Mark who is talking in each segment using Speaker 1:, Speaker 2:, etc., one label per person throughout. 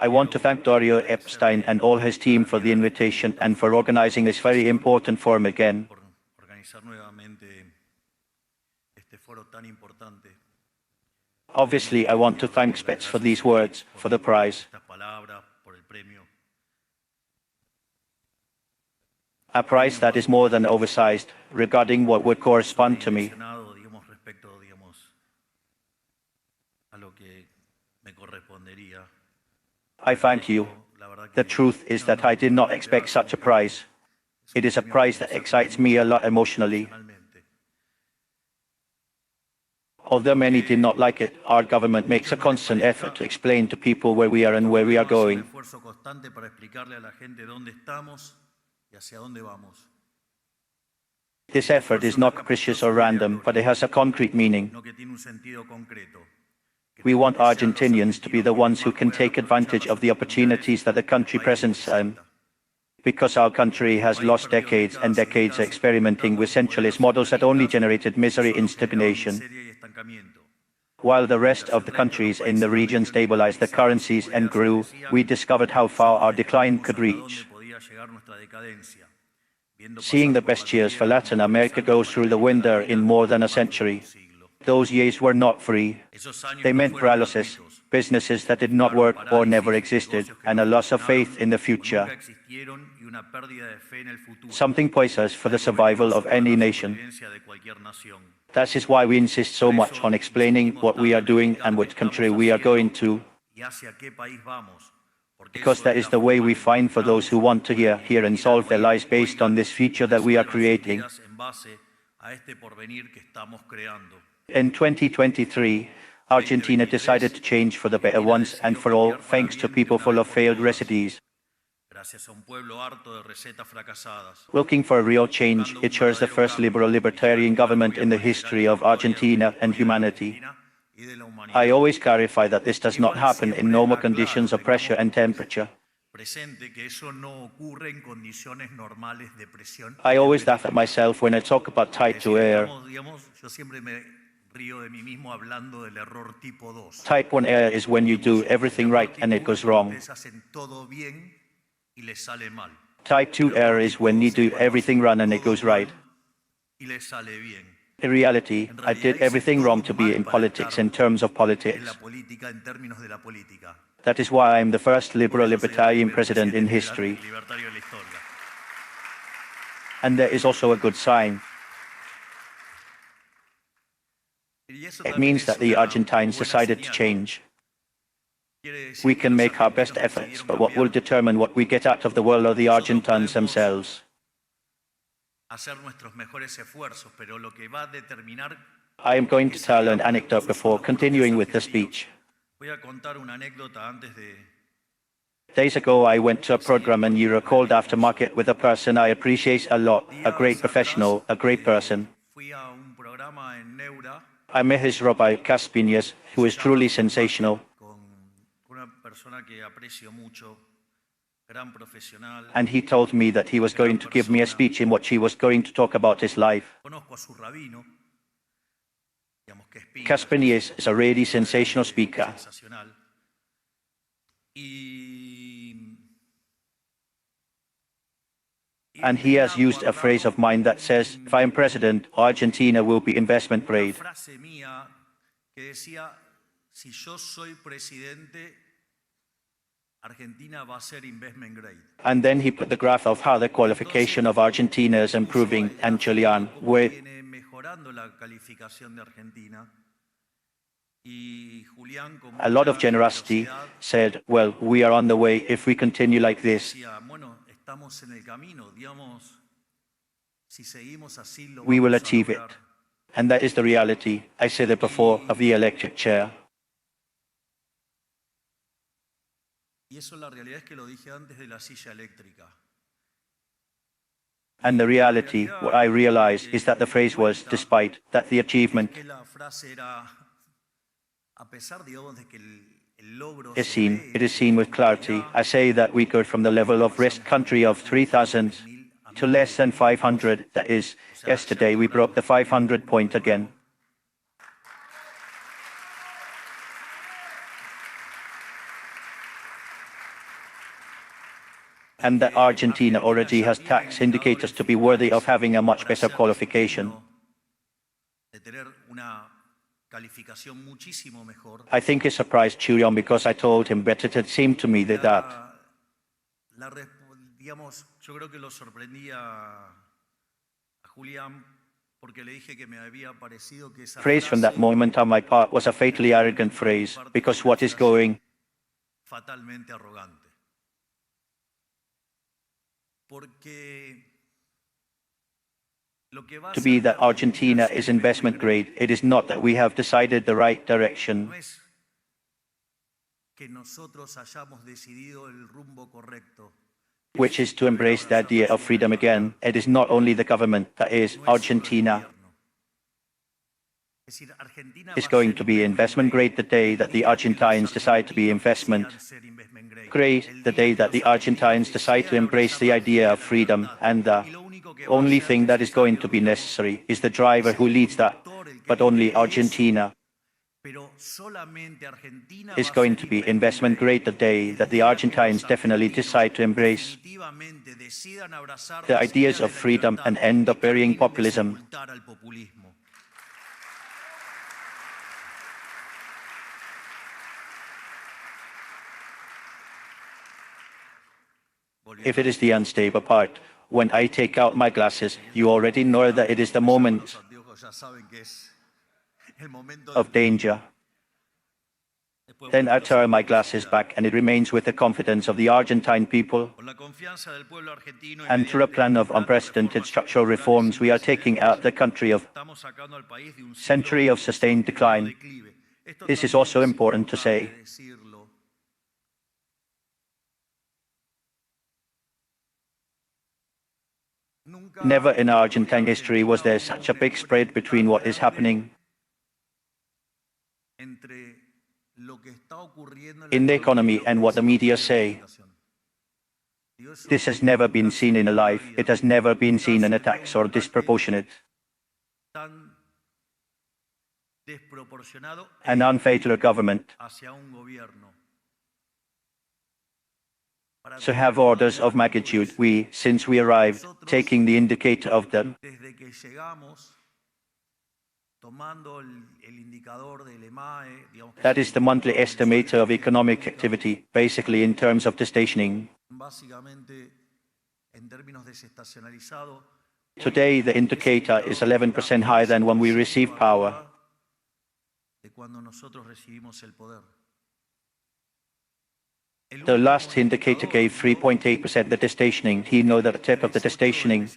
Speaker 1: I want to thank Dario Epstein and all his team for the invitation and for organizing this very important forum again. Obviously, I want to thank Spets for these words, for the prize. A prize that is more than oversized, regarding what would correspond to me. I thank you. The truth is that I did not expect such a prize. It is a prize that excites me a lot emotionally. Although many did not like it, our government makes a constant effort to explain to people where we are and where we are going. This effort is not capricious or random, but it has a concrete meaning. We want Argentinians to be the ones who can take advantage of the opportunities that the country presents them. Because our country has lost decades and decades experimenting with centralist models that only generated misery and stagnation. While the rest of the countries in the region stabilized their currencies and grew, we discovered how far our decline could reach. Seeing the best years for Latin America go through the window in more than a century. Those years were not free. They meant paralysis, businesses that did not work or never existed, and a loss of faith in the future. Something poisonous for the survival of any nation. That is why we insist so much on explaining what we are doing and what country we are going to. Because that is the way we find for those who want to hear and solve their lives based on this future that we are creating. In 2023, Argentina decided to change for the better once and for all, thanks to people full of failed recipes. Looking for a real change, it chose the first liberal libertarian government in the history of Argentina and humanity. I always clarify that this does not happen in normal conditions of pressure and temperature. I always laugh at myself when I talk about type 2 error. Type 1 error is when you do everything right and it goes wrong. Type 2 error is when you do everything wrong and it goes right. In reality, I did everything wrong to be in politics in terms of politics. That is why I am the first liberal libertarian president in history. And there is also a good sign. It means that the Argentines decided to change. We can make our best efforts, but what will determine what we get out of the world are the Argentines themselves. I am going to tell an anecdote before continuing with the speech. Days ago, I went to a program in Euro called Aftermarket with a person I appreciate a lot, a great professional, a great person. I met his Rabbi Caspinius, who is truly sensational. And he told me that he was going to give me a speech in which he was going to talk about his life. Caspinius is a really sensational speaker. And he has used a phrase of mine that says, if I am president, Argentina will be investment grade. And then he put the graph of how the qualification of Argentina is improving, and Julian, with a lot of generosity, said, well, we are on the way if we continue like this. We will achieve it. And that is the reality. I said it before, of the electric chair. And the reality, what I realized, is that the phrase was, despite that the achievement is seen, it is seen with clarity. I say that we go from the level of risk country of 3,000 to less than 500. That is, yesterday we broke the 500 point again. and that Argentina already has tax indicators to be worthy of having a much better qualification. I think he surprised Churion because I told him, but it had seemed to me that phrase from that moment on my part was a fatally arrogant phrase, because what is going to be that Argentina is investment grade. It is not that we have decided the right direction. Which is to embrace the idea of freedom again. It is not only the government, that is, Argentina is going to be investment grade the day that the Argentines decide to be investment grade, the day that the Argentines decide to embrace the idea of freedom, and the only thing that is going to be necessary is the driver who leads that, but only Argentina is going to be investment grade the day that the Argentines definitely decide to embrace the ideas of freedom and end up burying populism. If it is the unstable part, when I take out my glasses, you already know that it is the moment of danger. Then I turn my glasses back and it remains with the confidence of the Argentine people. And through a plan of unprecedented structural reforms, we are taking out the country of century of sustained decline. This is also important to say. Never in Argentine history was there such a big spread between what is happening in the economy and what the media say. This has never been seen in a life. It has never been seen in attacks or disproportionate. An unfaithful government to have orders of magnitude. We, since we arrived, taking the indicator of them, that is the monthly estimator of economic activity, basically in terms of destationing. Today, the indicator is 11% higher than when we received power. The last indicator gave 3.8% the destationing. He knows that the tip of the destationing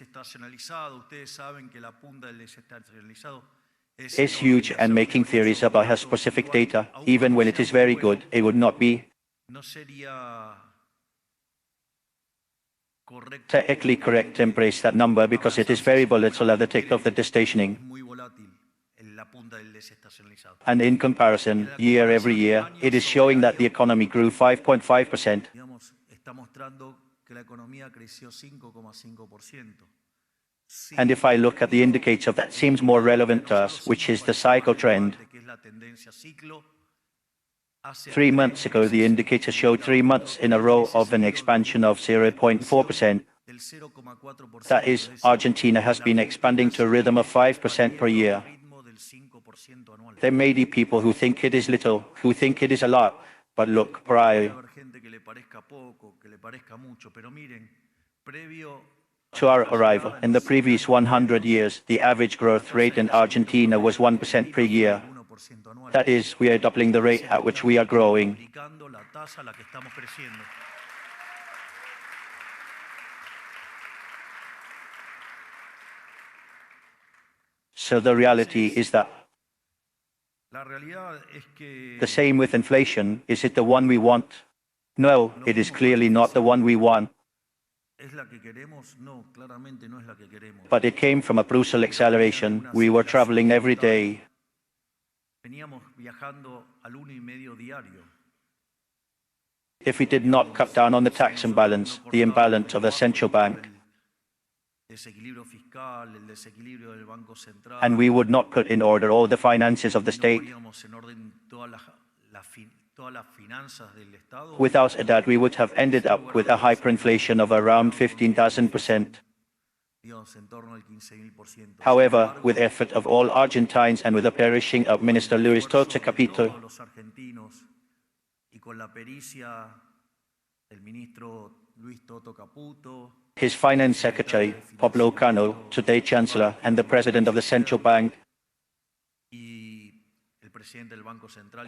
Speaker 1: is huge, and making theories about her specific data, even when it is very good, it would not be technically correct to embrace that number because it is very volatile at the tick of the destationing. And in comparison, every year, it is showing that the economy grew 5.5%. And if I look at the indicator that seems more relevant to us, which is the cycle trend, 3 months ago, the indicator showed 3 months in a row of an expansion of 0.4%. That is, Argentina has been expanding to a rhythm of 5% per year. There may be people who think it is little, who think it is a lot, but look, prior to our arrival, in the previous 100 years, the average growth rate in Argentina was 1% per year. That is, we are doubling the rate at which we are growing. So the reality is that the same with inflation. Is it the one we want? No, it is clearly not the one we want. But it came from a brutal acceleration. We were traveling every day. If we did not cut down on the tax imbalance, the imbalance of the central bank, and we would not put in order all the finances of the state, Without that, we would have ended up with a hyperinflation of around 15,000%. However, with effort of all Argentines and with the perishing of Minister Luis Torce Capito, his finance secretary, Pablo Cano, today Chancellor, and the President of the Central Bank,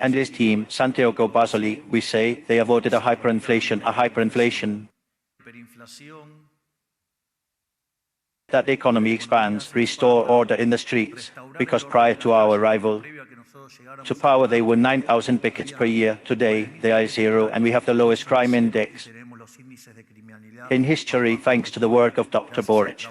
Speaker 1: and his team, Santiago Basoli, we say they avoided a hyperinflation. That the economy expands, restore order in the streets, because prior to our arrival to power they were 9,000 pickets per year. Today they are zero, and we have the lowest crime index in history thanks to the work of Dr. Boric.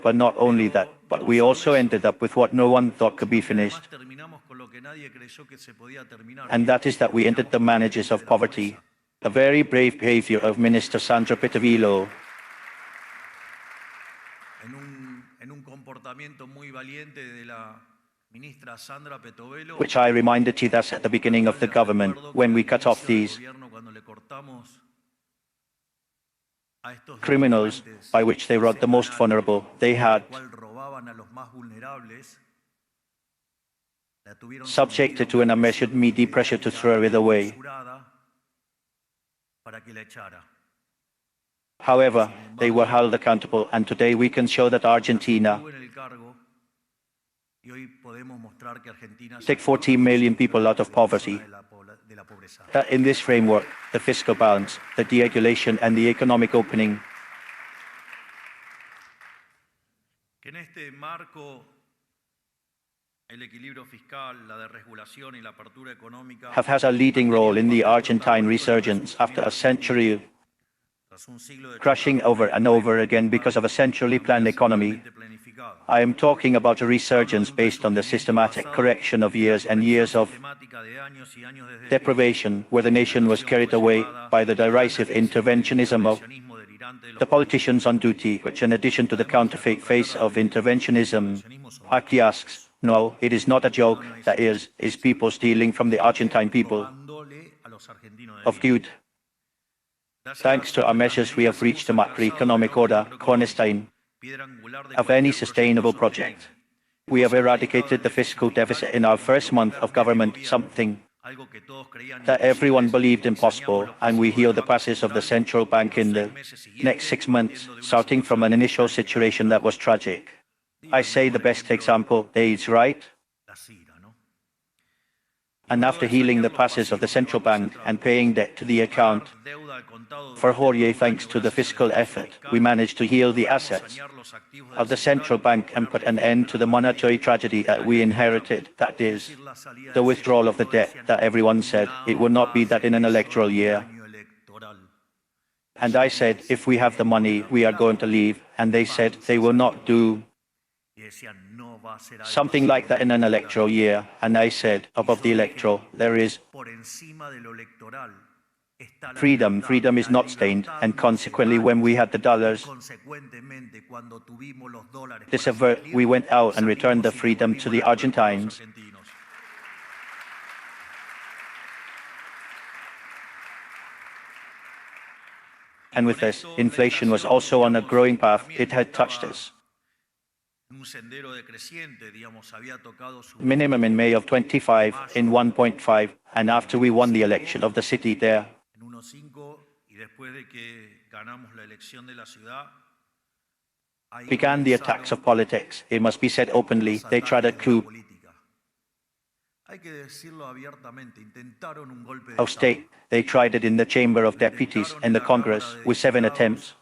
Speaker 1: But not only that, but we also ended up with what no one thought could be finished. And that is that we ended the managers of poverty. A very brave behavior of Minister Sandra Petovilo, which I reminded you that at the beginning of the government, when we cut off these criminals by which they robbed the most vulnerable, they had subjected to an unmeasured media pressure to throw it away. However, they were held accountable, and today we can show that Argentina take 14 million people out of poverty. That in this framework, the fiscal balance, the deregulation and the economic opening have had a leading role in the Argentine resurgence after a century crashing over and over again because of a centrally planned economy. I am talking about a resurgence based on the systematic correction of years and years of deprivation, where the nation was carried away by the derisive interventionism of the politicians on duty, which in addition to the counterfeit face of interventionism, Aki asks, no, it is not a joke, that is people stealing from the Argentine people of good. Thanks to our measures, we have reached a macroeconomic order, cornerstone of any sustainable project. We have eradicated the fiscal deficit in our first month of government, something that everyone believed impossible, and we healed the passes of the central bank in the next 6 months, starting from an initial situation that was tragic. I say the best example, AIDS, right? And after healing the passes of the central bank and paying debt to the account for Jorge, thanks to the fiscal effort, we managed to heal the assets of the central bank and put an end to the monetary tragedy that we inherited, that is, the withdrawal of the debt that everyone said it would not be that in an electoral year. And I said, if we have the money, we are going to leave, and they said they will not do something like that in an electoral year, and I said, above the electoral, there is freedom. Freedom is not stained, and consequently, when we had the dollars, we went out and returned the freedom to the Argentines. And with this, inflation was also on a growing path. It had touched us. Minimum in May of 25, in 1.5, and after we won the election of the city there, began the attacks of politics. It must be said openly, they tried a coup of state. They tried it in the Chamber of Deputies and the Congress with 7 attempts.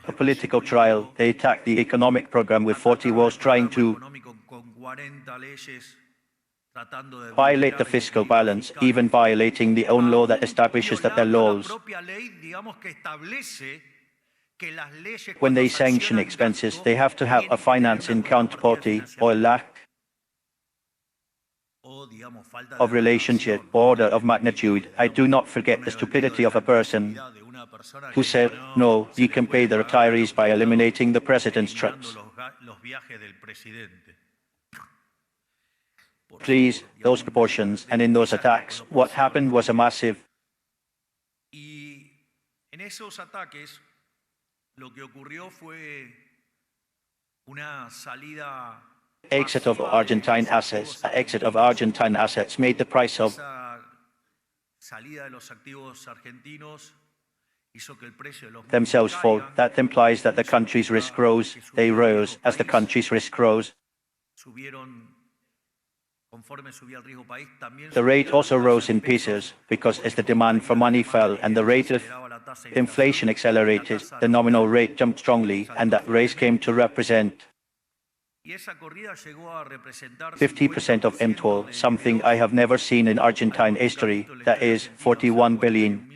Speaker 1: A political trial. They attacked the economic program with 40 laws, trying to violate the fiscal balance, even violating the own law that establishes that their laws, when they sanction expenses, they have to have a financing counterparty or lack of relationship, order of magnitude. I do not forget the stupidity of a person who said, no, you can pay the retirees by eliminating the president's trips. Please, those proportions, and in those attacks, what happened was a massive exit of Argentine assets. An exit of Argentine assets made the price of themselves fall. That implies that the country's risk rose. They rose as the country's risk rose. The rate also rose in pesos because as the demand for money fell and the rate of inflation accelerated, the nominal rate jumped strongly, and that raise came to represent 50% of MTOL, something I have never seen in Argentine history, that is $41 billion.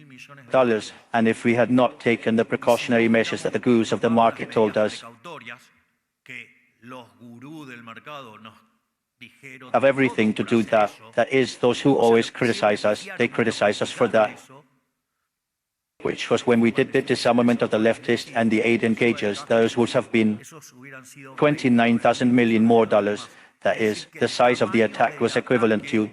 Speaker 1: And if we had not taken the precautionary measures that the gurus of the market told us, have everything to do with that. That is, those who always criticize us, they criticize us for that. Which was when we did the disarmament of the leftists and the aid engagers, those would have been 29,000 million more dollars. That is, the size of the attack was equivalent to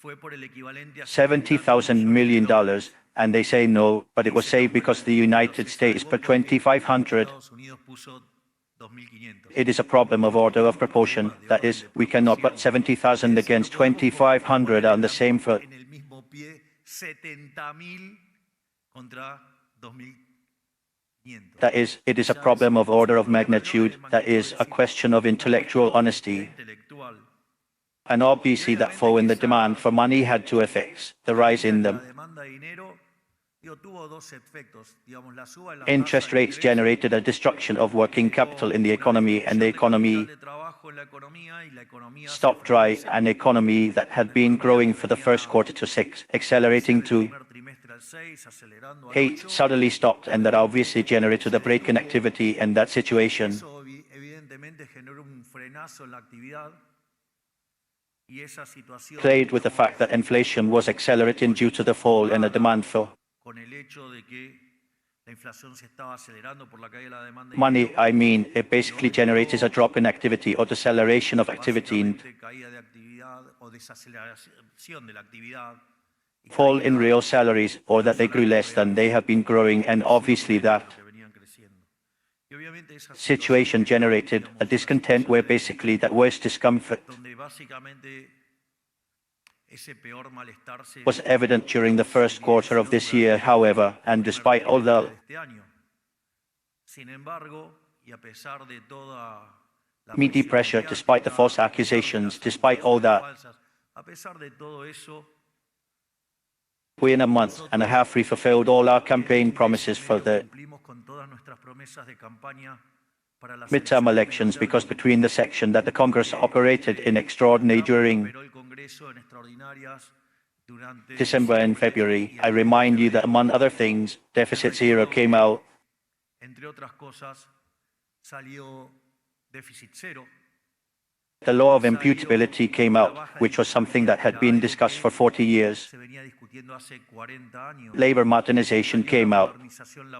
Speaker 1: $70,000 million. And they say no, but it was saved because the United States put 2,500. It is a problem of order of proportion. That is, we cannot put 70,000 against 2,500 on the same foot. That is, it is a problem of order of magnitude. That is a question of intellectual honesty. And obviously that fall in the demand for money had two effects, the rise in them. Interest rates generated a destruction of working capital in the economy, and the economy stopped dry. An economy that had been growing for the first quarter to 6, accelerating to 8, suddenly stopped, and that obviously generated a break in activity, and that situation played with the fact that inflation was accelerating due to the fall in the demand for money. I mean, it basically generates a drop in activity or deceleration of activity, fall in real salaries, or that they grew less than they have been growing, and obviously that situation generated a discontent where basically that worst discomfort was evident during the first quarter of this year, however, and despite all the meaty pressure, despite the false accusations, despite all that, we in a month and a half we fulfilled all our campaign promises for the midterm elections, because between the section that the Congress operated in extraordinary during December and February, I remind you that among other things, deficit zero came out. The law of imputability came out, which was something that had been discussed for 40 years. Labor modernization came out.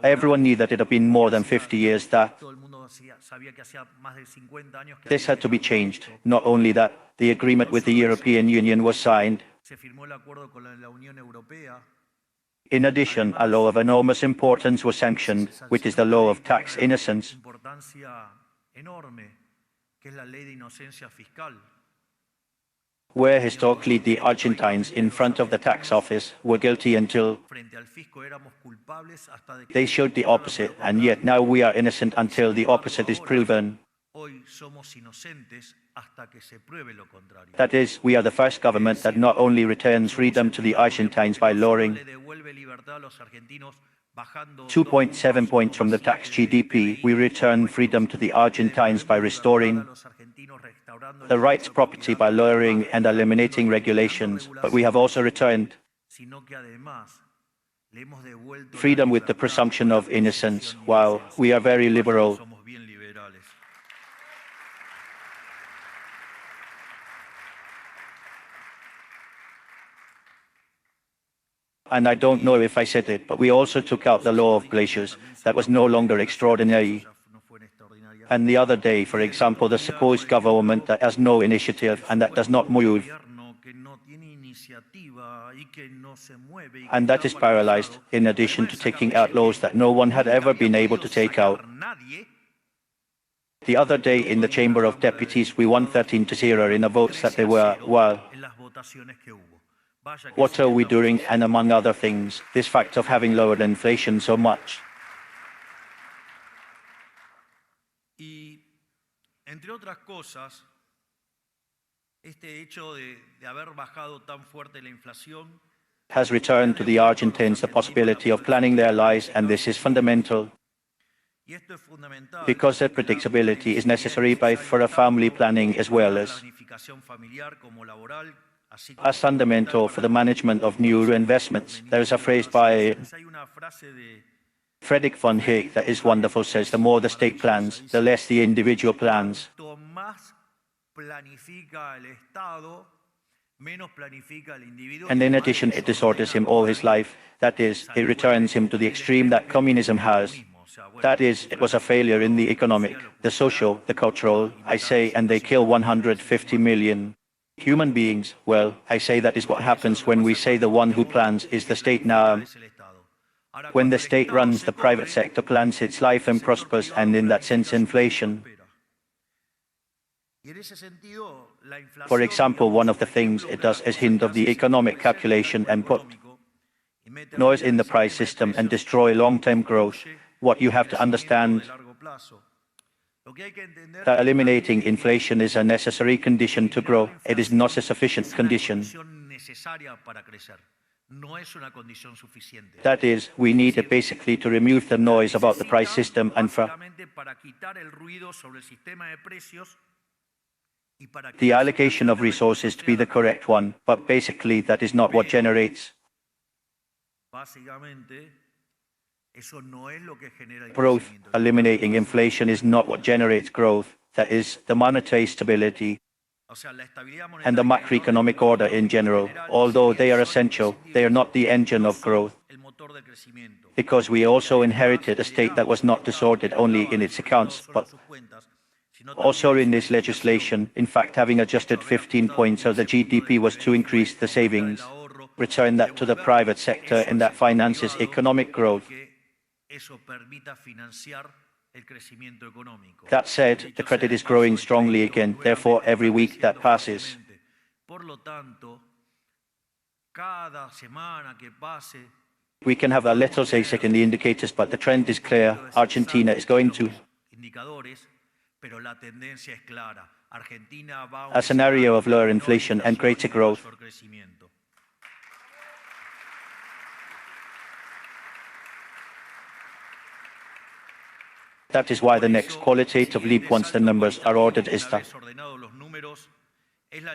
Speaker 1: Everyone knew that it had been more than 50 years that this had to be changed. Not only that, the agreement with the European Union was signed. In addition, a law of enormous importance was sanctioned, which is the law of tax innocence, where historically the Argentines in front of the tax office were guilty until they showed the opposite, and yet now we are innocent until the opposite is proven. That is, we are the first government that not only returns freedom to the Argentines by lowering 2.7 points from the tax GDP, we return freedom to the Argentines by restoring the rights to property by lowering and eliminating regulations, but we have also returned freedom with the presumption of innocence. While we are very liberal, And I don't know if I said it, but we also took out the law of glaciers. That was no longer extraordinary. And the other day, for example, the supposed government that has no initiative and that does not move, and that is paralyzed, in addition to taking out laws that no one had ever been able to take out. The other day in the Chamber of Deputies, we won 13-0 in the votes that they were, well, what are we doing? And among other things, this fact of having lowered inflation so much.
Speaker 2: Entre otras cosas, este hecho de haber bajado tan fuerte la inflación
Speaker 1: has returned to the Argentines the possibility of planning their lives, and this is fundamental. Because that predictability is necessary for a family planning as well as fundamental for the management of new investments. There is a phrase by Friedrich von Hayek that is wonderful, says the more the state plans, the less the individual plans. And in addition, it disorders him all his life. That is, it returns him to the extreme that communism has. That is, it was a failure in the economic, the social, the cultural, I say, and they kill 150 million human beings. Well, I say that is what happens when we say the one who plans is the state now. When the state runs, the private sector plans its life and prospers, and in that sense, inflation. For example, one of the things it does is hinder the economic calculation and put noise in the price system and destroy long-term growth. What you have to understand that eliminating inflation is a necessary condition to grow. It is not a sufficient condition. That is, we need it basically to remove the noise about the price system and for the allocation of resources to be the correct one, but basically that is not what generates growth. Eliminating inflation is not what generates growth. That is, the monetary stability and the macroeconomic order in general. Although they are essential, they are not the engine of growth. Because we also inherited a state that was not disordered only in its accounts, but also in this legislation. In fact, having adjusted 15 points of the GDP was to increase the savings, return that to the private sector, and that finances economic growth. That said, the credit is growing strongly again. Therefore, every week that passes, we can have a little basic in the indicators, but the trend is clear. Argentina is going to a scenario of lower inflation and greater growth. That is why the next qualitative leap, once the numbers are ordered, is the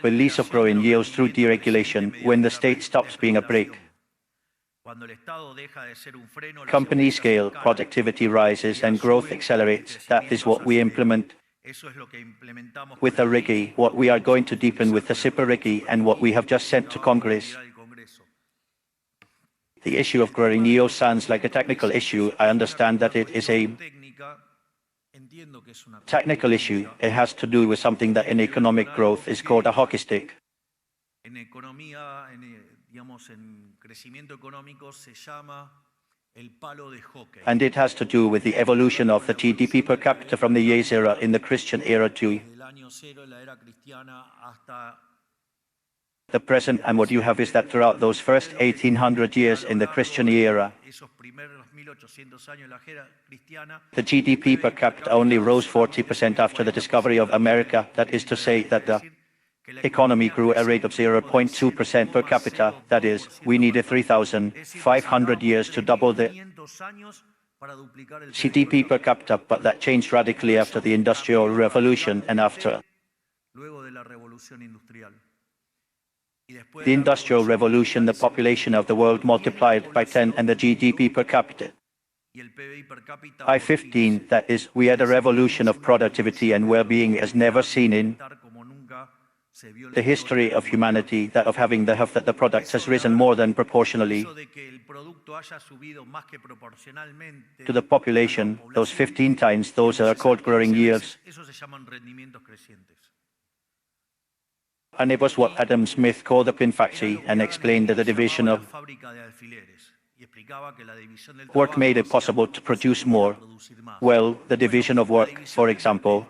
Speaker 1: release of growing yields through deregulation. When the state stops being a brake, company scale, productivity rises, and growth accelerates. That is what we implement with the RIGI, what we are going to deepen with the SuperRIGI, and what we have just sent to Congress. The issue of growing yields sounds like a technical issue. I understand that it is a technical issue. It has to do with something that in economic growth is called a hockey stick. And it has to do with the evolution of the GDP per capita from the Yes era in the Christian era to the present. And what you have is that throughout those first 1800 years in the Christian era, the GDP per capita only rose 40% after the discovery of America. That is to say that the economy grew at a rate of 0.2% per capita. That is, we needed 3,500 years to double the GDP per capita, but that changed radically after the Industrial Revolution and after the Industrial Revolution. The population of the world multiplied by 10 and the GDP per capita by 15. That is, we had a revolution of productivity and well-being as never seen in The history of humanity, that of having the health that the product has risen more than proportionally to the population, those 15 times, those are called growing years. And it was what Adam Smith called the pin factory and explained that the division of work made it possible to produce more. Well, the division of work, for example,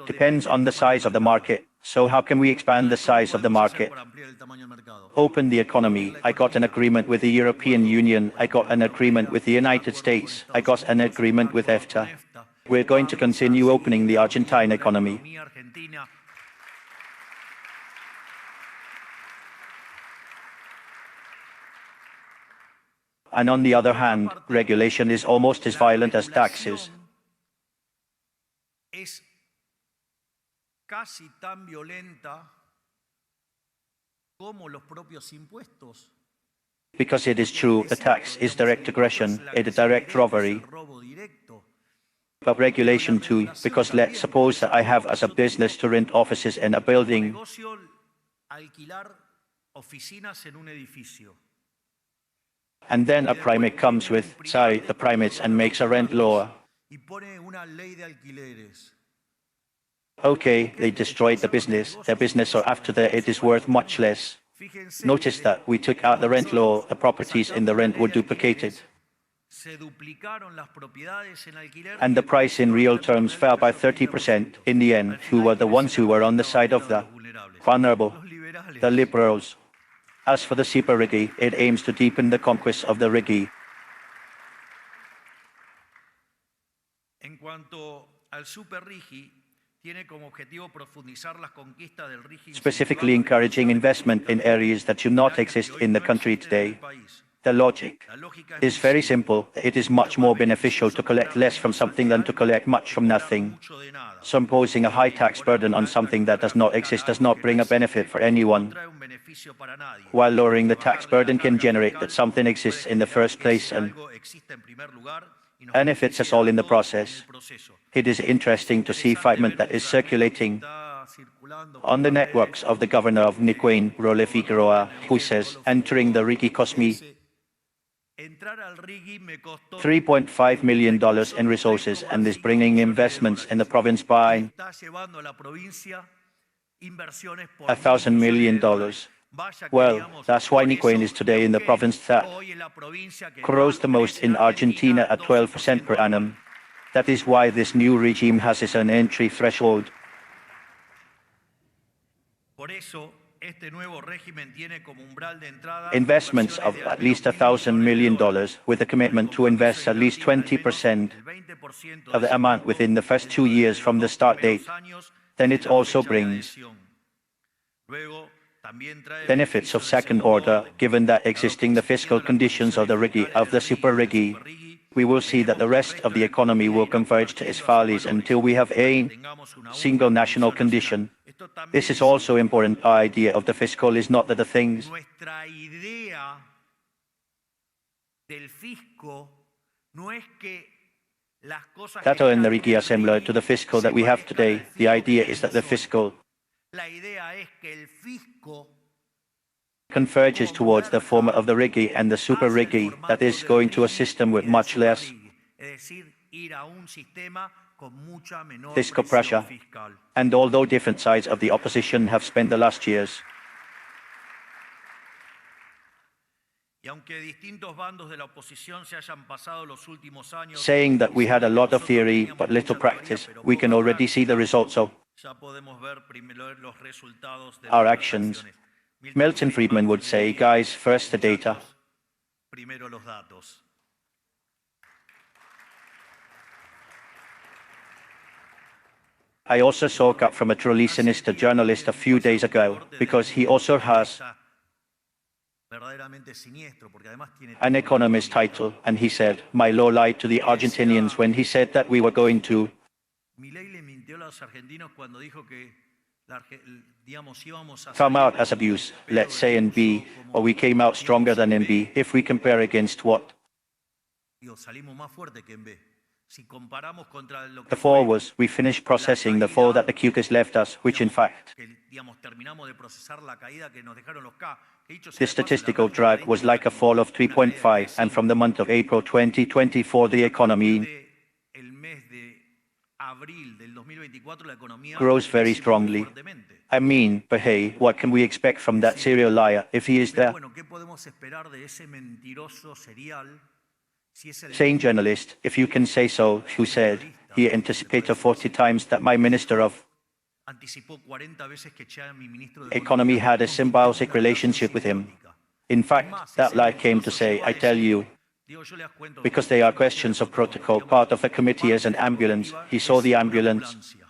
Speaker 1: depends on the size of the market. So how can we expand the size of the market? Open the economy. I got an agreement with the European Union. I got an agreement with the United States. I got an agreement with EFTA. We're going to continue opening the Argentine economy. And on the other hand, regulation is almost as violent as taxes. Because it is true, the tax is direct aggression, it is direct robbery. But regulation too, because let's suppose that I have as a business to rent offices in a building. And then a primate comes with, the primates and makes a rent law. Okay, they destroyed the business, their business, or after that it is worth much less. Notice that we took out the rent law, the properties in the rent were duplicated. And the price in real terms fell by 30%. In the end, who were the ones who were on the side of the vulnerable? The liberals. As for the SuperRIGI, it aims to deepen the conquest of the RIGI. Specifically encouraging investment in areas that do not exist in the country today. The logic is very simple. It is much more beneficial to collect less from something than to collect much from nothing. So imposing a high tax burden on something that does not exist does not bring a benefit for anyone, while lowering the tax burden can generate that something exists in the first place and benefits us all in the process. It is interesting to see Friedman that is circulating on the networks of the governor of Niquén, Role Figueroa, who says, entering the RIGI cost me $3.5 million in resources and is bringing investments in the province by $1,000 million. Well, that's why Niquén is today in the province that grows the most in Argentina at 12% per annum. That is why this new regime has its own entry threshold. Investments of at least $1,000 million with a commitment to invest at least 20% of the amount within the first 2 years from the start date. Then it also brings benefits of second order, given that existing the fiscal conditions of the RIGI, of the SuperRIGI, we will see that the rest of the economy will converge to its values until we have a single national condition. This is also important. Our idea of the fiscal is not that the things that are in the RIGI are similar to the fiscal that we have today. The idea is that the fiscal converges towards the former of the RIGI and the SuperRIGI, that is, going to a system with much less fiscal pressure. And although different sides of the opposition have spent the last years saying that we had a lot of theory but little practice, we can already see the results of our actions. Milton Friedman would say, guys, first the data. I also saw a cut from a truly sinister journalist a few days ago, because he also has an economist title, and he said, my law lied to the Argentinians when he said that we were going to come out as abuse, let's say in B, or we came out stronger than in B, if we compare against what
Speaker 2: Si comparamos contra lo que
Speaker 1: The fall
Speaker 2: fue
Speaker 1: was, we finished processing the fall that the Cucas left us, which in fact,
Speaker 2: que, digamos, terminamos de procesar la caída que nos dejaron los K. Que dicho sea
Speaker 1: this
Speaker 2: de paso, la
Speaker 1: statistical
Speaker 2: gráfica
Speaker 1: drag was
Speaker 2: estadística
Speaker 1: like a fall of
Speaker 2: una caída de
Speaker 1: 3.5, and from the month of April 2024, the economy
Speaker 2: el mes de abril del 2024 la economía
Speaker 1: grows very
Speaker 2: creció muy
Speaker 1: strongly.
Speaker 2: fuertemente.
Speaker 1: I mean, but hey, what can we expect from that serial liar if he is
Speaker 2: Pero
Speaker 1: there?
Speaker 2: bueno, ¿qué podemos esperar de ese mentiroso serial si es el
Speaker 1: Sane journalist, if you can say so, who said he anticipated 40 times that my minister of
Speaker 2: anticipó 40 veces que eché a mi ministro de
Speaker 1: economy
Speaker 2: Economía
Speaker 1: had a
Speaker 2: con
Speaker 1: symbiotic
Speaker 2: una
Speaker 1: relationship with him?
Speaker 2: simbiótica?
Speaker 1: In
Speaker 2: Es
Speaker 1: fact,
Speaker 2: más,
Speaker 1: that
Speaker 2: ese
Speaker 1: lie came to
Speaker 2: mentiroso
Speaker 1: say,
Speaker 2: llegó a
Speaker 1: I tell
Speaker 2: decir,
Speaker 1: you,
Speaker 2: digo, yo les cuento,
Speaker 1: because they are
Speaker 2: son cuestiones
Speaker 1: questions
Speaker 2: de
Speaker 1: of protocol,
Speaker 2: digamos,
Speaker 1: part of the committee as
Speaker 2: parte
Speaker 1: an
Speaker 2: de la
Speaker 1: ambulance.
Speaker 2: comitiva
Speaker 1: He saw
Speaker 2: es
Speaker 1: the
Speaker 2: una
Speaker 1: ambulance
Speaker 2: ambulancia.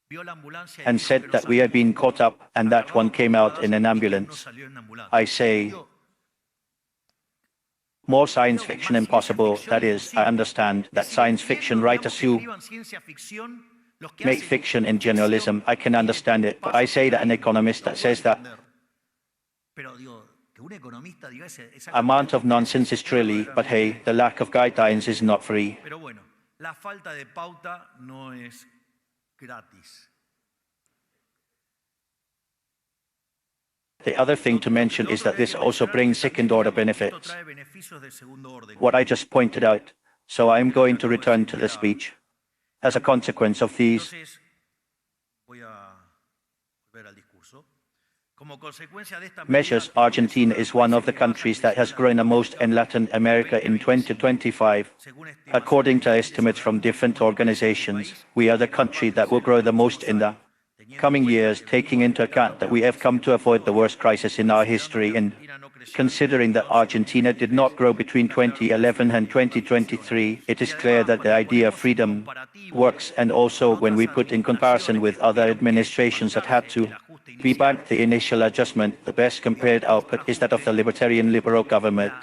Speaker 2: Vio la ambulancia y
Speaker 1: and
Speaker 2: dijo
Speaker 1: said
Speaker 2: que nos
Speaker 1: that we had been
Speaker 2: habíamos
Speaker 1: caught up and that one
Speaker 2: agarrado
Speaker 1: came out
Speaker 2: trompadas
Speaker 1: in an
Speaker 2: y que uno
Speaker 1: ambulance.
Speaker 2: salió en ambulancia.
Speaker 1: I say,
Speaker 2: Digo,
Speaker 1: more science
Speaker 2: digo,
Speaker 1: fiction
Speaker 2: más ciencia
Speaker 1: impossible.
Speaker 2: ficción
Speaker 1: That is, I
Speaker 2: imposible.
Speaker 1: understand that
Speaker 2: Es decir,
Speaker 1: science
Speaker 2: entiendo,
Speaker 1: fiction
Speaker 2: digamos,
Speaker 1: writers
Speaker 2: que
Speaker 1: who
Speaker 2: escriban ciencia ficción, los que
Speaker 1: make
Speaker 2: hacen
Speaker 1: fiction in
Speaker 2: ficción
Speaker 1: journalism, I can
Speaker 2: tienen
Speaker 1: understand it, but I
Speaker 2: pasos
Speaker 1: say
Speaker 2: en la
Speaker 1: that an
Speaker 2: línea,
Speaker 1: economist
Speaker 2: lo
Speaker 1: that
Speaker 2: puedo
Speaker 1: says that
Speaker 2: entender. Pero digo, que un economista diga esa
Speaker 1: amount of nonsense is
Speaker 2: es
Speaker 1: truly, but hey, the lack of guidelines is not free.
Speaker 2: Pero bueno, la falta de pauta no es gratis.
Speaker 1: The other thing to mention is that this also brings second-order benefits, what I just pointed out. So I'm going to return to the speech. As a consequence of these measures, Argentina is one of the countries that has grown the most in Latin America in 2025. According to estimates from different organizations, we are the country that will grow the most in the coming years, taking into account that we have come to avoid the worst crisis in our history and considering that Argentina did not grow between 2011 and 2023, it is clear that the idea of freedom works, and also when we put in comparison with other administrations that had to rebank the initial adjustment, the best compared output is that of the libertarian liberal government.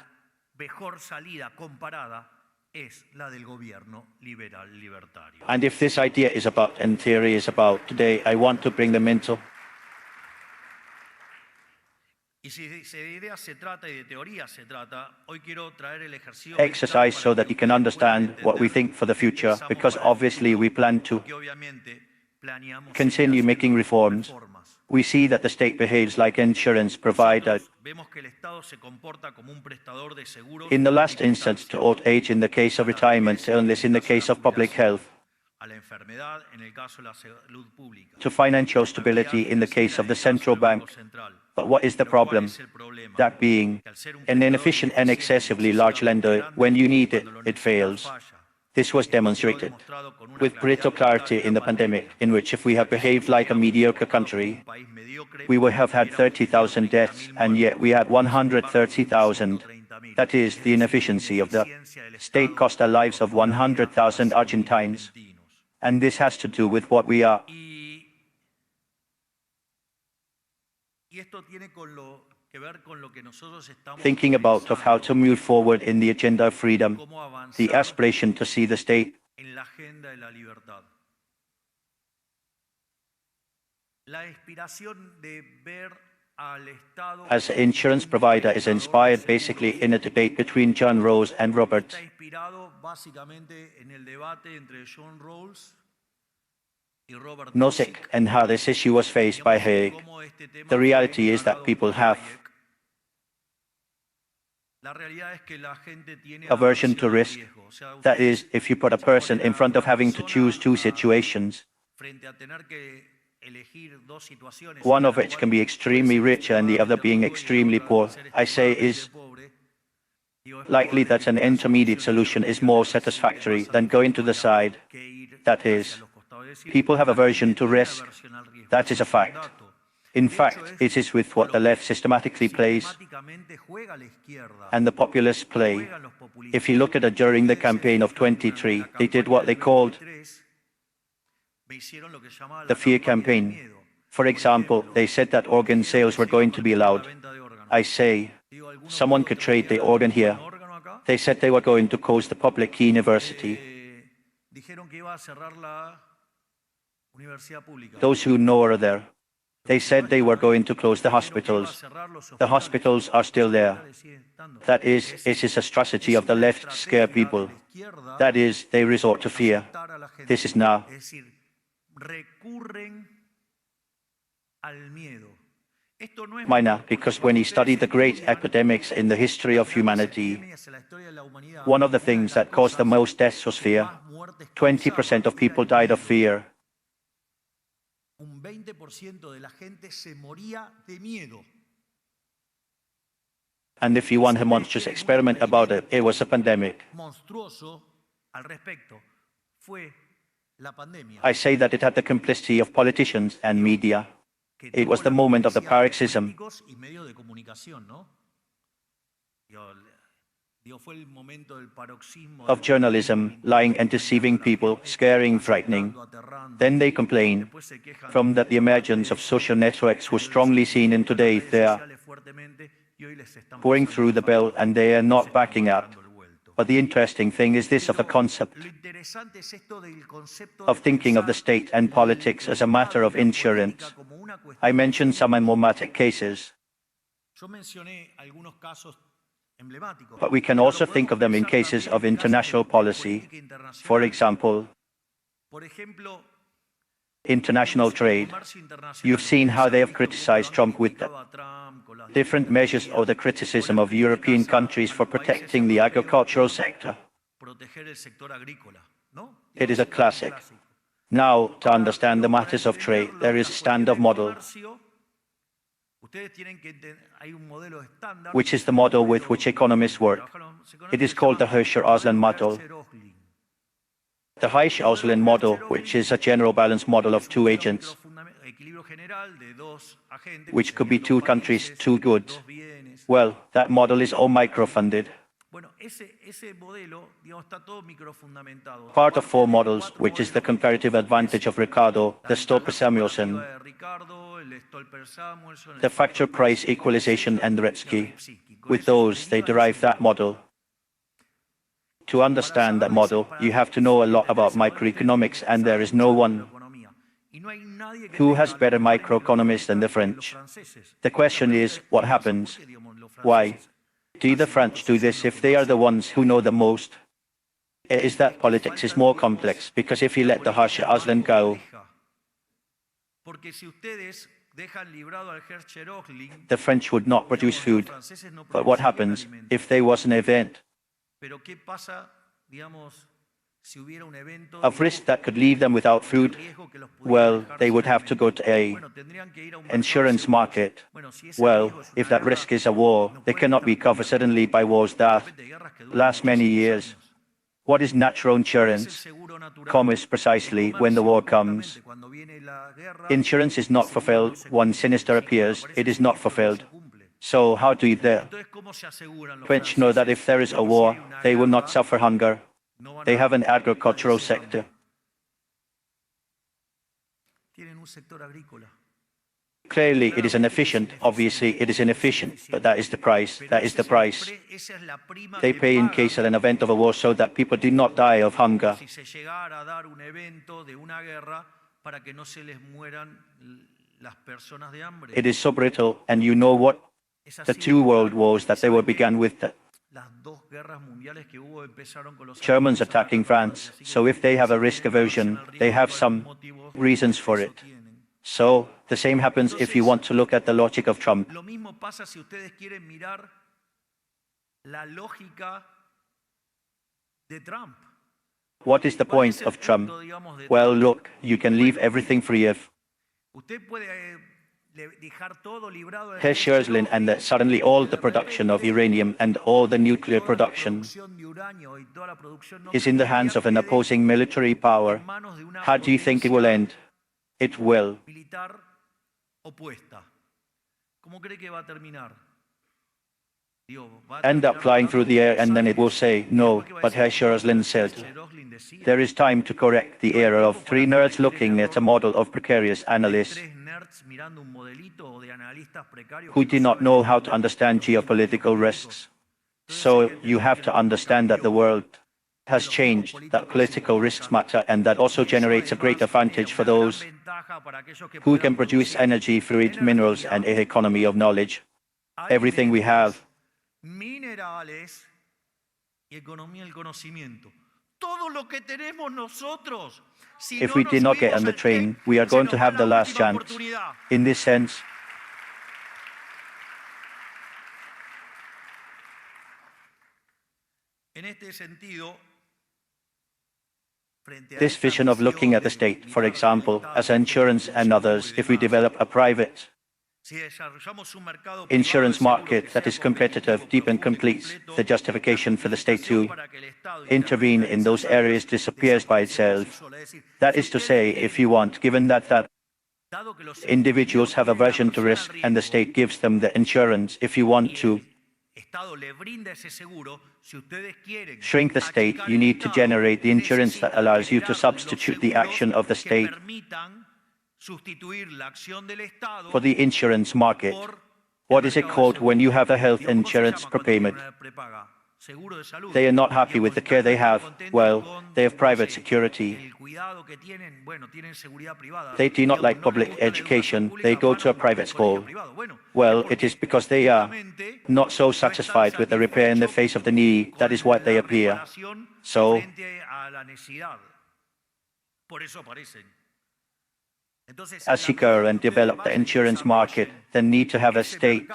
Speaker 2: Es la del gobierno liberal libertario.
Speaker 1: And if this idea is about, and theory is about, today I want to bring them into exercise so that you can understand what we think for the future, because obviously we plan to continue making reforms. We see that the state behaves like an insurance provider. In the last instance, to old age in the case of retirement, to illness in the case of public health, to financial stability in the case of the central bank. But what is the problem? That being, an inefficient and excessively large lender, when you need it, it fails. This was demonstrated with brutal clarity in the pandemic, in which if we had behaved like a mediocre country, we would have had 30,000 deaths, and yet we had 130,000. That is, the inefficiency of the state cost the lives of 100,000 Argentines. And this has to do with what we are. Thinking about of how to move forward in the agenda of freedom, the aspiration to see the state as an insurance provider is inspired basically in a debate between John Rawls and Robert Nozick, and how this issue was faced by Hayek. The reality is that people have aversion to risk. That is, if you put a person in front of having to choose two situations, one of which can be extremely rich and the other being extremely poor, I say is likely that an intermediate solution is more satisfactory than going to the side. That is, people have aversion to risk. That is a fact. In fact, it is with what the left systematically plays and the populists play. If you look at it during the campaign of 23, they did what they called the fear campaign. For example, they said that organ sales were going to be allowed. I say, someone could trade the organ here. They said they were going to close the public university. Those who know are there. They said they were going to close the hospitals. The hospitals are still there. That is, it is a strategy of the left to scare people. That is, they resort to fear. This is now. Minor, because when he studied the great epidemics in the history of humanity, one of the things that caused the most deaths was fear. 20% of people died of fear. And if you want a monstrous experiment about it, it was a pandemic. I say that it had the complicity of politicians and media. It was the moment of the paroxysm of journalism, lying and deceiving people, scaring, frightening. Then they complain from that the emergence of social networks was strongly seen in today. They are pouring through the bill and they are not backing up. But the interesting thing is this of the concept of thinking of the state and politics as a matter of insurance. I mentioned some emblematic cases, but we can also think of them in cases of international policy. For example, international trade. You've seen how they have criticized Trump with different measures or the criticism of European countries for protecting the agricultural sector. It is a classic. Now, to understand the matters of trade, there is a standard model, which is the model with which economists work. It is called the Hirsch-Osland model. The Hirsch-Osland model, which is a general balance model of two agents, which could be two countries, two goods. Well, that model is all microfunded. Part of four models, which is the comparative advantage of Ricardo, the Stolper-Samuelson, the factor price equalization, and RIGI. With those, they derive that model. To understand that model, you have to know a lot about microeconomics, and there is no one who has better microeconomists than the French. The question is, what happens? Why do the French do this if they are the ones who know the most? It is that politics is more complex, because if you let the Hirsch-Osland go, the French would not produce food. But what happens if there was an event of risk that could leave them without food? Well, they would have to go to an insurance market. Well, if that risk is a war, they cannot be covered suddenly by wars that last many years. What is natural insurance? Comes precisely when the war comes. Insurance is not fulfilled. When sinister appears, it is not fulfilled. So how do the French know that if there is a war, they will not suffer hunger? They have an agricultural sector. Clearly, it is inefficient. Obviously, it is inefficient, but that is the price. That is the price they pay in case of an event of a war, so that people do not die of hunger. It is so brittle, and you know what? The two world wars that they were began with the Germans attacking France. So if they have a risk aversion, they have some reasons for it. So the same happens if you want to look at the logic of Trump. What is the point of Trump? Well, look, you can leave everything free if Hirsch-Osland and that suddenly all the production of uranium and all the nuclear production is in the hands of an opposing military power. How do you think it will end? It will end up flying through the air, and then it will say, no, but Hirsch-Osland said. There is time to correct the error of three nerds looking at a model of precarious analysts who do not know how to understand geopolitical risks. So you have to understand that the world has changed, that political risks matter, and that also generates a great advantage for those who can produce energy, fluid, minerals, and an economy of knowledge. Everything we have.
Speaker 2: Minerales y economía del conocimiento. Todo lo que tenemos nosotros.
Speaker 1: If we did not get on the train, we are going to have the last chance. In this sense, this vision of looking at the state, for example, as insurance and others, if we develop a private insurance market that is competitive, deep and complete, the justification for the state to intervene in those areas disappears by itself. That is to say, if you want, given that individuals have aversion to risk and the state gives them the insurance, if you want to shrink the state, you need to generate the insurance that allows you to substitute the action of the state for the insurance market. What is it called when you have a health insurance prepayment? They are not happy with the care they have. Well, they have private security. They do not like public education. They go to a private school. Well, it is because they are not so satisfied with the repair in the face of the need. That is what they appear. So, as you grow and develop the insurance market, the need to have a state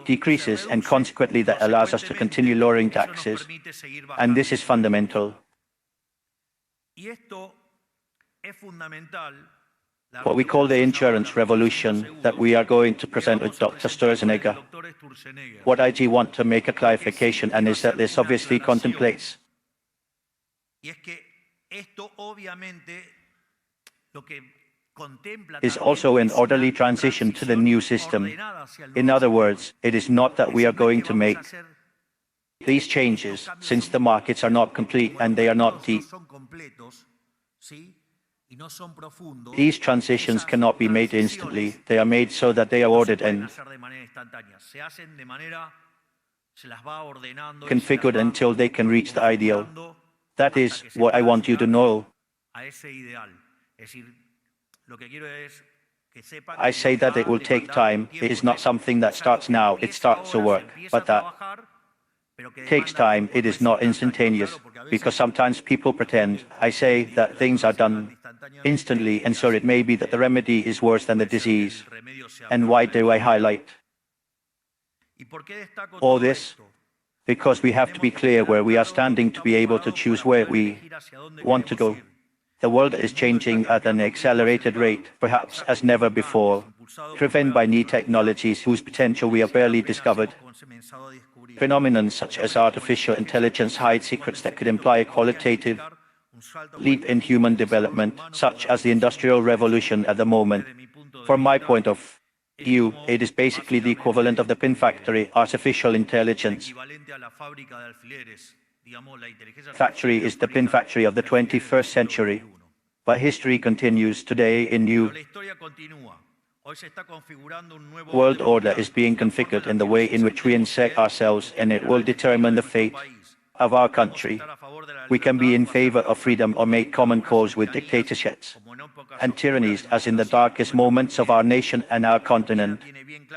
Speaker 1: decreases, and consequently that allows us to continue lowering taxes. And this is fundamental. What we call the insurance revolution that we are going to present with Dr. Sturzenegger. What RIGI want to make a clarification, and is that this obviously contemplates is also an orderly transition to the new system. In other words, it is not that we are going to make these changes, since the markets are not complete and they are not deep. These transitions cannot be made instantly. They are made so that they are ordered and configured until they can reach the ideal. That is what I want you to know. I say that it will take time. It is not something that starts now, it starts to work. But that takes time. It is not instantaneous, because sometimes people pretend. I say that things are done instantly, and so it may be that the remedy is worse than the disease. And why do I highlight all this? Because we have to be clear where we are standing to be able to choose where we want to go. The world is changing at an accelerated rate, perhaps as never before, driven by new technologies whose potential we have barely discovered. Phenomena such as artificial intelligence hide secrets that could imply a qualitative leap in human development, such as the Industrial Revolution at the moment. From my point of view, it is basically the equivalent of the pin factory. Artificial intelligence factory is the pin factory of the 21st century. But history continues today in new world order is being configured in the way in which we insert ourselves, and it will determine the fate of our country. We can be in favor of freedom or make common cause with dictatorships and tyrannies, as in the darkest moments of our nation and our continent.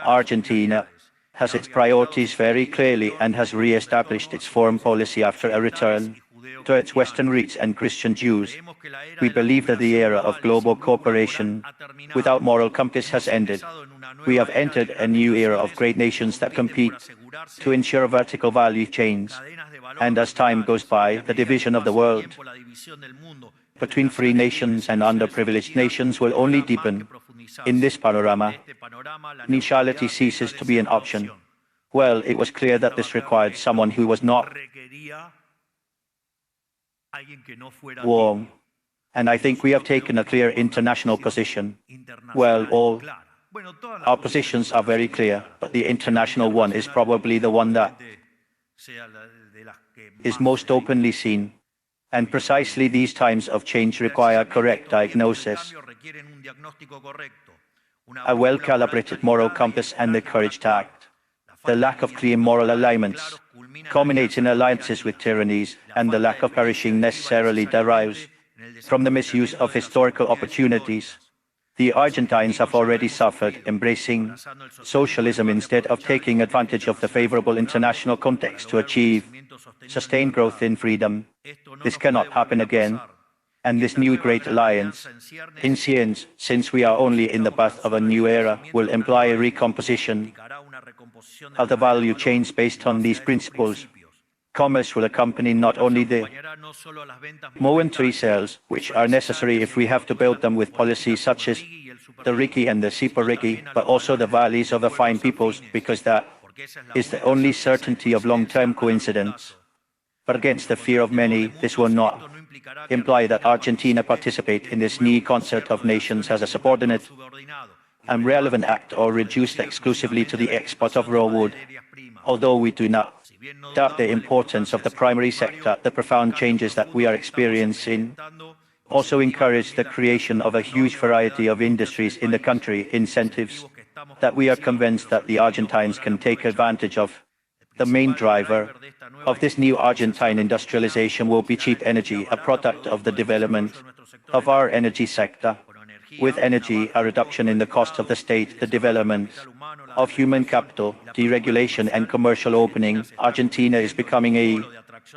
Speaker 1: Argentina has its priorities very clearly and has re-established its foreign policy after a return to its Western roots and Christian Jews. We believe that the era of global cooperation without moral compass has ended. We have entered a new era of great nations that compete to ensure vertical value chains. And as time goes by, the division of the world between free nations and underprivileged nations will only deepen. In this panorama, neutrality ceases to be an option. Well, it was clear that this required someone who was not warm. And I think we have taken a clear international position. Well, all our positions are very clear, but the international one is probably the one that is most openly seen. And precisely these times of change require correct diagnosis, a well-calibrated moral compass, and the courage to act. the lack of clear moral alignments, culminates in alliances with tyrannies, and the lack of perishing necessarily derives from the misuse of historical opportunities. The Argentines have already suffered embracing socialism instead of taking advantage of the favorable international context to achieve sustained growth in freedom. This cannot happen again. And this new great alliance, in science, since we are only in the birth of a new era, will imply a recomposition of the value chains based on these principles. Commerce will accompany not only the momentary sales, which are necessary if we have to build them with policies such as the RIGI and the SuperRIGI, but also the values of the fine peoples, because that is the only certainty of long-term coincidence. But against the fear of many, this will not imply that Argentina participate in this new concert of nations as a subordinate and relevant act or reduced exclusively to the export of raw wood. Although we do not doubt the importance of the primary sector, the profound changes that we are experiencing also encourage the creation of a huge variety of industries in the country, incentives that we are convinced that the Argentines can take advantage of. The main driver of this new Argentine industrialization will be cheap energy, a product of the development of our energy sector. With energy, a reduction in the cost of the state, the development of human capital, deregulation and commercial opening, Argentina is becoming a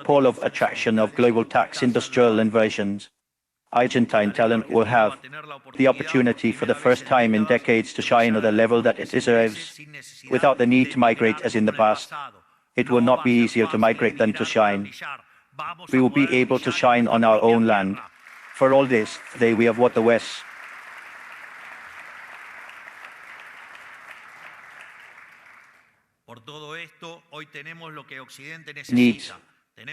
Speaker 1: pole of attraction of global tax industrial inversions. Argentine talent will have the opportunity for the first time in decades to shine at the level that it deserves, without the need to migrate as in the past. It will not be easier to migrate than to shine. We will be able to shine on our own land. For all this, today we have what the West needs.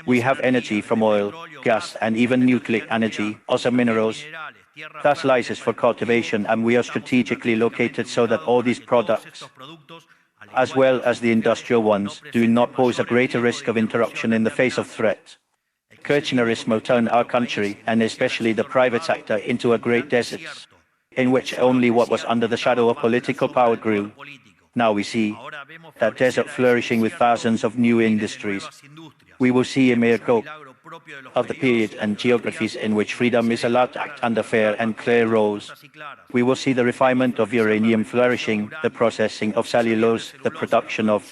Speaker 1: We have energy from oil, gas, and even nuclear energy, also minerals, fertilizers for cultivation, and we are strategically located so that all these products, as well as the industrial ones, do not pose a greater risk of interruption in the face of threat. Kirchnerism will turn our country, and especially the private sector, into a great desert, in which only what was under the shadow of political power grew. Now we see that desert flourishing with thousands of new industries. We will see a miracle of the period and geographies in which freedom is allowed to act under fair and clear rules. We will see the refinement of uranium flourishing, the processing of cellulose, the production of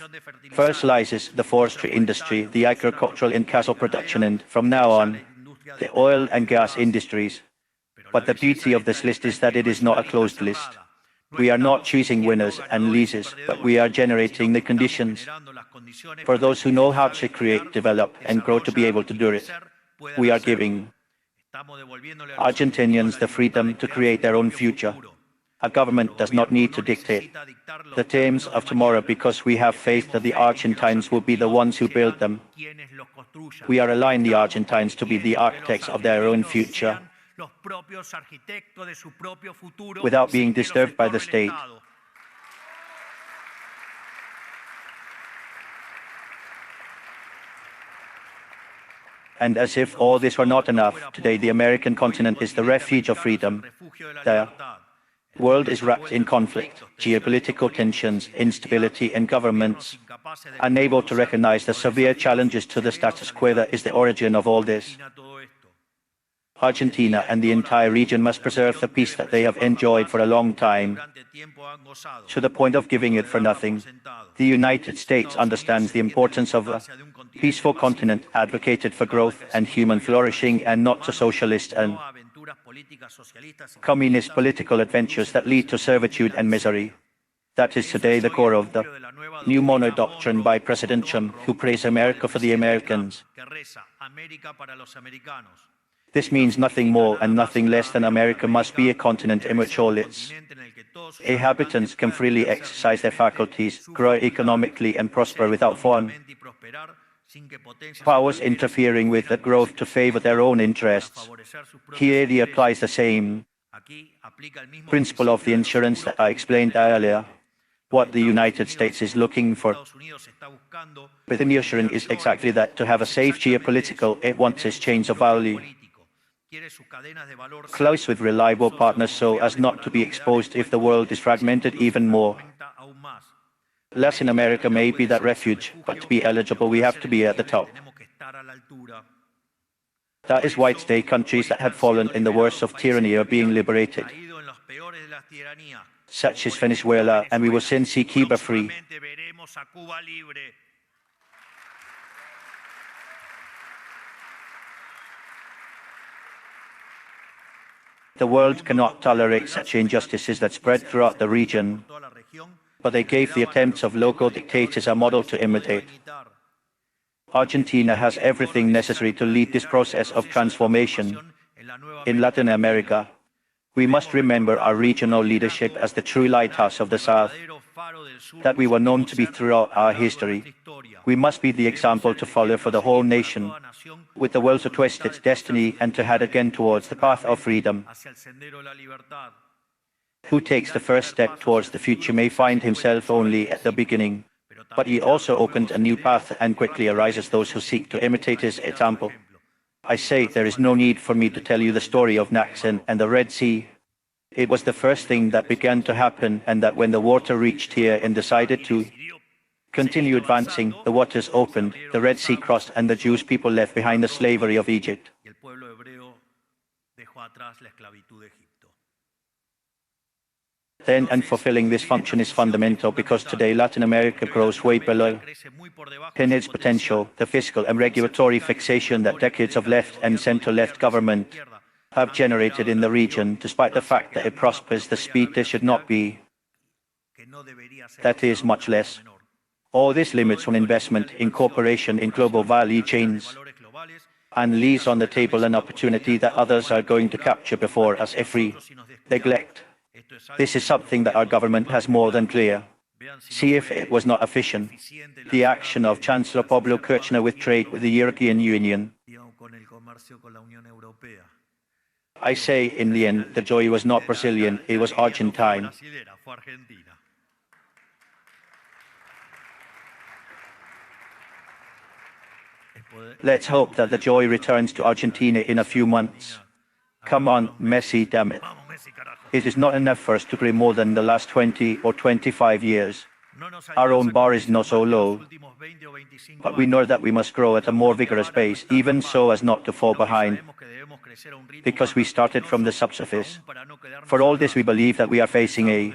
Speaker 1: fertilizers, the forestry industry, the agricultural and cattle production, and, from now on, the oil and gas industries. But the beauty of this list is that it is not a closed list. We are not choosing winners and losers, but we are generating the conditions for those who know how to create, develop, and grow to be able to do it. We are giving Argentinians the freedom to create their own future. A government does not need to dictate the terms of tomorrow because we have faith that the Argentines will be the ones who build them. We are allowing the Argentines to be the architects of their own future, without being disturbed by the state. And as if all this were not enough, today the American continent is the refuge of freedom. The world is wrapped in conflict, geopolitical tensions, instability, and governments unable to recognize the severe challenges to the status quo that is the origin of all this. Argentina and the entire region must preserve the peace that they have enjoyed for a long time, to the point of giving it for nothing. The United States understands the importance of a peaceful continent, advocated for growth and human flourishing, and not to socialist and communist political adventures that lead to servitude and misery. That is today the core of the new mono doctrine by President Trump, who prays America for the Americans. This means nothing more and nothing less than America must be a continent in which all its inhabitants can freely exercise their faculties, grow economically, and prosper without foreign powers interfering with that growth to favor their own interests. Here he applies the same principle of the insurance that I explained earlier. What the United States is looking for within the assurance is exactly that, to have a safe geopolitical, it wants its chains of value close with reliable partners so as not to be exposed if the world is fragmented even more. Latin America may be that refuge, but to be eligible, we have to be at the top. That is why today countries that had fallen in the worst of tyranny are being liberated, such as Venezuela, and we will soon see Cuba free. The world cannot tolerate such injustices that spread throughout the region, but they gave the attempts of local dictators a model to imitate. Argentina has everything necessary to lead this process of transformation. In Latin America, we must remember our regional leadership as the true lighthouse of the South, that we were known to be throughout our history. We must be the example to follow for the whole nation, with the will to twist its destiny and to head again towards the path of freedom. Who takes the first step towards the future may find himself only at the beginning, but he also opened a new path, and quickly arises those who seek to imitate his example. I say there is no need for me to tell you the story of Naxon and the Red Sea. It was the first thing that began to happen, and that when the water reached here and decided to continue advancing, the waters opened, the Red Sea crossed, and the Jewish people left behind the slavery of Egypt. Then, and fulfilling this function is fundamental, because today Latin America grows way below in its potential. The fiscal and regulatory fixation that decades of left and center-left government have generated in the region, despite the fact that it prospers, the speed there should not be. That is much less. All this limits on investment, incorporation in global value chains, and leaves on the table an opportunity that others are going to capture before us if we neglect. This is something that our government has more than clear. See if it was not efficient. The action of Chancellor Pablo Kirchner with trade with the European Union. I say, in the end, the joy was not Brazilian, it was Argentine. Let's hope that the joy returns to Argentina in a few months. Come on, Messi, damn it. It is not enough for us to grow more than the last 20 or 25 years. Our own bar is not so low, but we know that we must grow at a more vigorous pace, even so as not to fall behind, because we started from the subsurface. For all this, we believe that we are facing a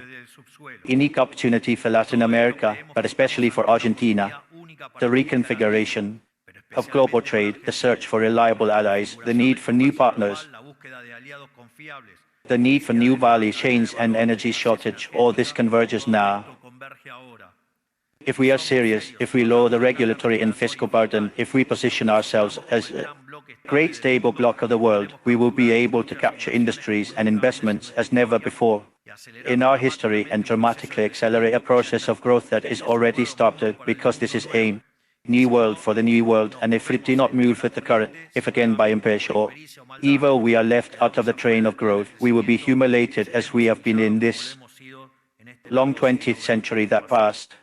Speaker 1: unique opportunity for Latin America, but especially for Argentina. The reconfiguration of global trade, the search for reliable allies, the need for new partners, the need for new value chains and energy shortage, all this converges now. If we are serious, if we lower the regulatory and fiscal burden, if we position ourselves as a great stable bloc of the world, we will be able to capture industries and investments as never before in our history, and dramatically accelerate a process of growth that is already started, because this is a new world for the new world. And if we do not move with the current, if again by impatience or evil we are left out of the train of growth, we will be humiliated as we have been in this long 20th century that passed.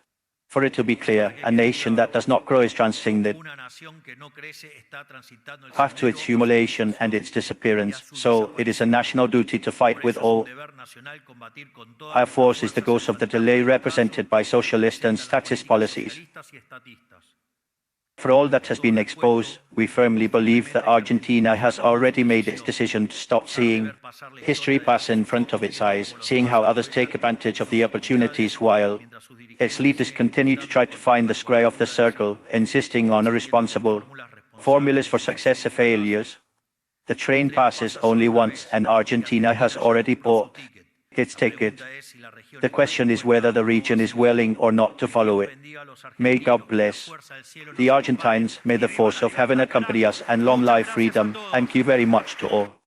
Speaker 1: For it to be clear, a nation that does not grow is transiting the path to its humiliation and its disappearance. So it is a national duty to fight with all our forces the ghost of the delay represented by socialist and statist policies. For all that has been exposed, we firmly believe that Argentina has already made its decision to stop seeing history pass in front of its eyes, seeing how others take advantage of the opportunities while its leaders continue to try to find the square of the circle, insisting on irresponsible formulas for success or failures. The train passes only once, and Argentina has already bought its ticket. The question is whether the region is willing or not to follow it. May God bless the Argentines, may the force of heaven accompany us, and long life freedom. Thank you very much to all.